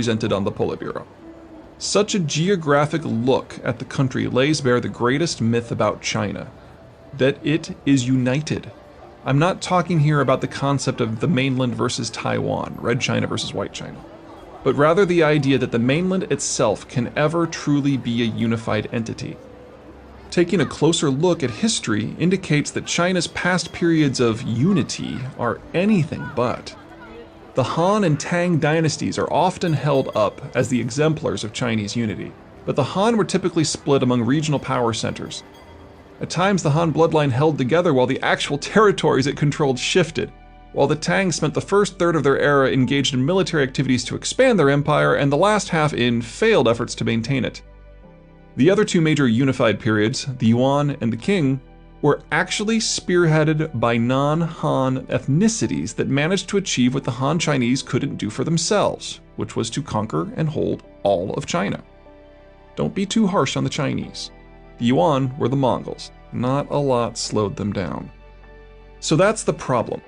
presented on the Politburo. Such a geographic look at the country lays bare the greatest myth about China, that it is united. I'm not talking here about the concept of the mainland versus Taiwan, red China versus white China, but rather the idea that the mainland itself can ever truly be a unified entity. Taking a closer look at history indicates that China's past periods of unity are anything but. The Han and Tang dynasties are often held up as the exemplars of Chinese unity, but the Han were typically split among regional power centers. At times, the Han bloodline held together while the actual territories it controlled shifted, while the Tang spent the first third of their era engaged in military activities to expand their empire and the last half in failed efforts to maintain it. The other two major unified periods, the Yuan and the Qing, were actually spearheaded by non-Han ethnicities that managed to achieve what the Han Chinese couldn't do for themselves, which was to conquer and hold all of China. Don't be too harsh on the Chinese. The Yuan were the Mongols. Not a lot slowed them down. So that's the problem.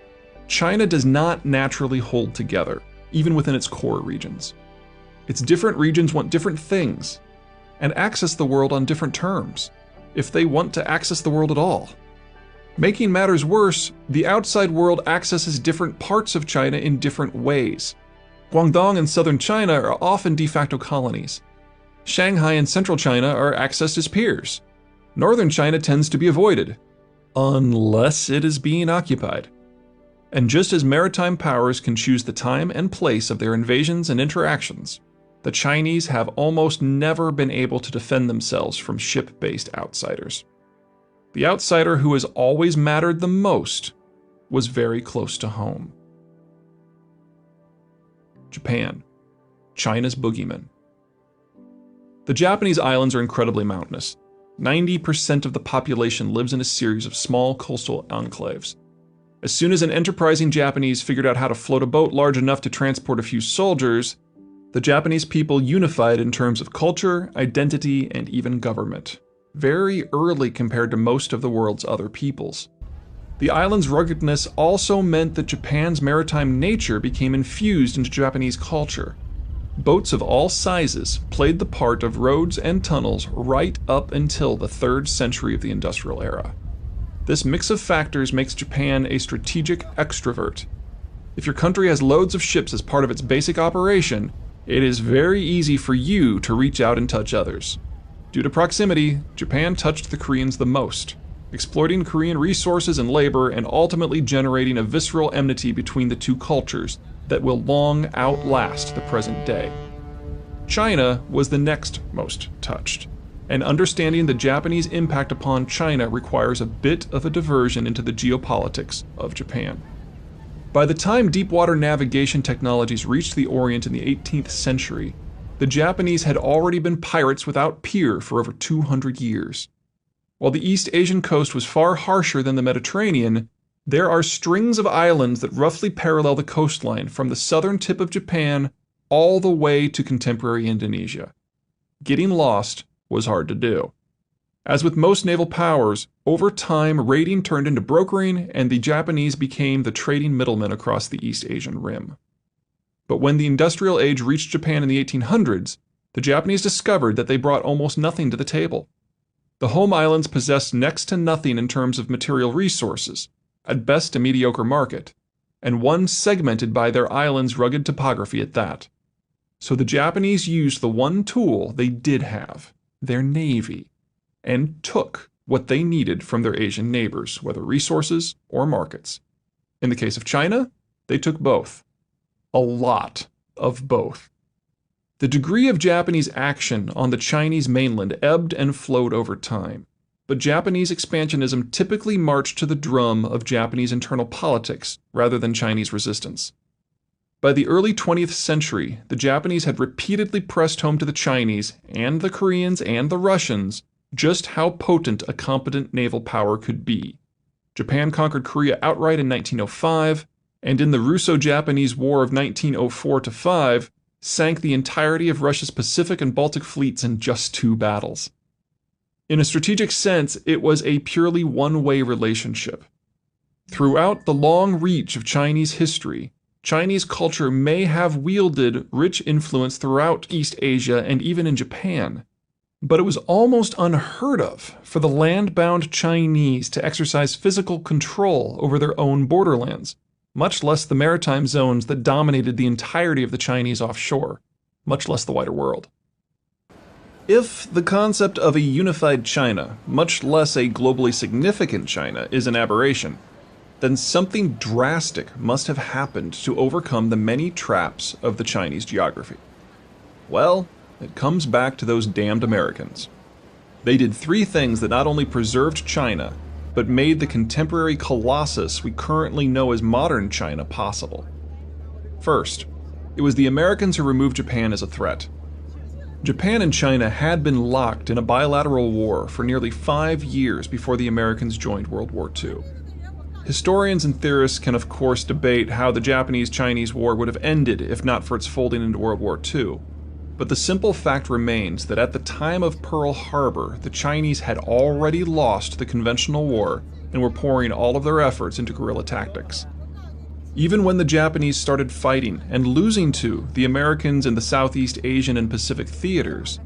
China does not naturally hold together, even within its core regions. Its different regions want different things, and access the world on different terms, if they want to access the world at all. Making matters worse, the outside world accesses different parts of China in different ways. Guangdong and southern China are often de facto colonies. Shanghai and central China are accessed as peers. Northern China tends to be avoided, unless it is being occupied. And just as maritime powers can choose the time and place of their invasions and interactions, the Chinese have almost never been able to defend themselves from ship-based outsiders. The outsider who has always mattered the most was very close to home. Japan, China's boogeyman. The Japanese islands are incredibly mountainous. 90% of the population lives in a series of small coastal enclaves. As soon as an enterprising Japanese figured out how to float a boat large enough to transport a few soldiers, the Japanese people unified in terms of culture, identity, and even government, very early compared to most of the world's other peoples. The island's ruggedness also meant that Japan's maritime nature became infused into Japanese culture. Boats of all sizes played the part of roads and tunnels right up until the 3rd century of the industrial era. This mix of factors makes Japan a strategic extrovert. If your country has loads of ships as part of its basic operation, it is very easy for you to reach out and touch others. Due to proximity, Japan touched the Koreans the most, exploiting Korean resources and labor and ultimately generating a visceral enmity between the two cultures that will long outlast the present day. China was the next most touched, and understanding the Japanese impact upon China requires a bit of a diversion into the geopolitics of Japan. By the time deep-water navigation technologies reached the Orient in the 18th century, the Japanese had already been pirates without peer for over 200 years. While the East Asian coast was far harsher than the Mediterranean, there are strings of islands that roughly parallel the coastline from the southern tip of Japan all the way to contemporary Indonesia. Getting lost was hard to do. As with most naval powers, over time raiding turned into brokering and the Japanese became the trading middlemen across the East Asian rim. But when the industrial age reached Japan in the 1800s, the Japanese discovered that they brought almost nothing to the table. The home islands possessed next to nothing in terms of material resources, at best a mediocre market, and one segmented by their island's rugged topography at that. So the Japanese used the one tool they did have, their navy, and took what they needed from their Asian neighbors, whether resources or markets. In the case of China, they took both. A lot of both. The degree of Japanese action on the Chinese mainland ebbed and flowed over time, but Japanese expansionism typically marched to the drum of Japanese internal politics rather than Chinese resistance. By the early 20th century, the Japanese had repeatedly pressed home to the Chinese, and the Koreans and the Russians, just how potent a competent naval power could be. Japan conquered Korea outright in 1905, and in the Russo-Japanese War of 1904-5, sank the entirety of Russia's Pacific and Baltic fleets in just 2 battles. In a strategic sense, it was a purely one-way relationship. Throughout the long reach of Chinese history, Chinese culture may have wielded rich influence throughout East Asia and even in Japan, but it was almost unheard of for the land-bound Chinese to exercise physical control over their own borderlands, much less the maritime zones that dominated the entirety of the Chinese offshore, much less the wider world. If the concept of a unified China, much less a globally significant China, is an aberration, then something drastic must have happened to overcome the many traps of the Chinese geography. Well, it comes back to those damned Americans. They did three things that not only preserved China, but made the contemporary colossus we currently know as modern China possible. First, it was the Americans who removed Japan as a threat. Japan and China had been locked in a bilateral war for nearly 5 years before the Americans joined World War II. Historians and theorists can of course debate how the Japanese-Chinese War would have ended if not for its folding into World War II, but the simple fact remains that at the time of Pearl Harbor, the Chinese had already lost the conventional war and were pouring all of their efforts into guerrilla tactics. Even when the Japanese started fighting and losing to the Americans in the Southeast Asian and Pacific theaters,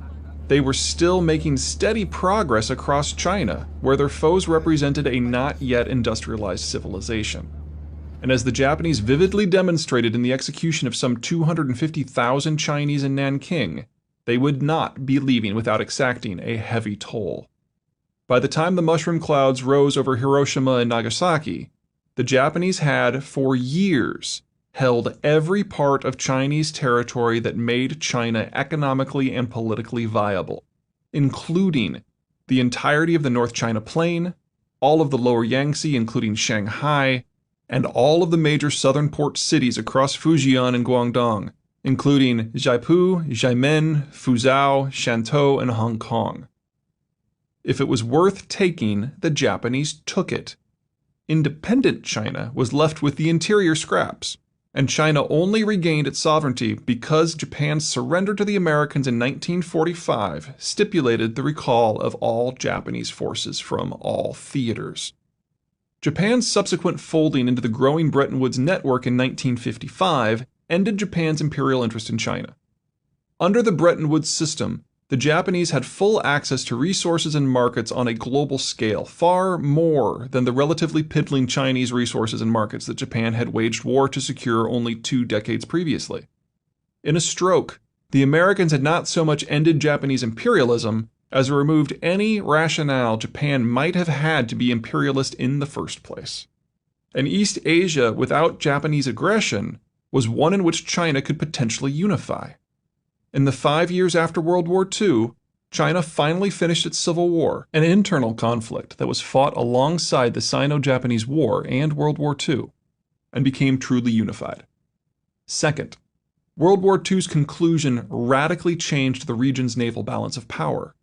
they were still making steady progress across China, where their foes represented a not yet industrialized civilization. And as the Japanese vividly demonstrated in the execution of some 250,000 Chinese in Nanking, they would not be leaving without exacting a heavy toll. By the time the mushroom clouds rose over Hiroshima and Nagasaki, the Japanese had, for years, held every part of Chinese territory that made China economically and politically viable, including the entirety of the North China Plain, all of the lower Yangtze including Shanghai, and all of the major southern port cities across Fujian and Guangdong, including Jaipu, Xiamen, Fuzhou, Shantou, and Hong Kong. If it was worth taking, the Japanese took it. Independent China was left with the interior scraps, and China only regained its sovereignty because Japan's surrender to the Americans in 1945 stipulated the recall of all Japanese forces from all theaters. Japan's subsequent folding into the growing Bretton Woods network in 1955 ended Japan's imperial interest in China. Under the Bretton Woods system, the Japanese had full access to resources and markets on a global scale, far more than the relatively piddling Chinese resources and markets that Japan had waged war to secure only 2 decades previously. In a stroke, the Americans had not so much ended Japanese imperialism as removed any rationale Japan might have had to be imperialist in the first place. And East Asia without Japanese aggression was one in which China could potentially unify. In the 5 years after World War II, China finally finished its civil war, an internal conflict that was fought alongside the Sino-Japanese War and World War II, and became truly unified. Second, World War II's conclusion radically changed the region's naval balance of power.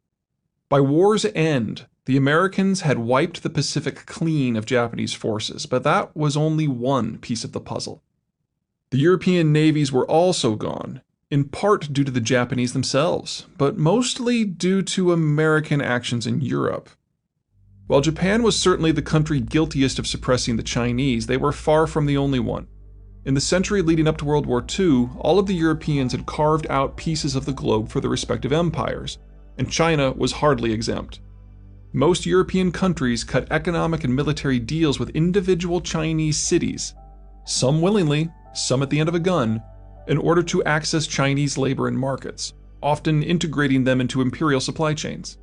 By war's end, the Americans had wiped the Pacific clean of Japanese forces, but that was only one piece of the puzzle. The European navies were also gone, in part due to the Japanese themselves, but mostly due to American actions in Europe. While Japan was certainly the country guiltiest of suppressing the Chinese, they were far from the only one. In the century leading up to World War II, all of the Europeans had carved out pieces of the globe for their respective empires, and China was hardly exempt. Most European countries cut economic and military deals with individual Chinese cities, some willingly, some at the end of a gun, in order to access Chinese labor and markets, often integrating them into imperial supply chains.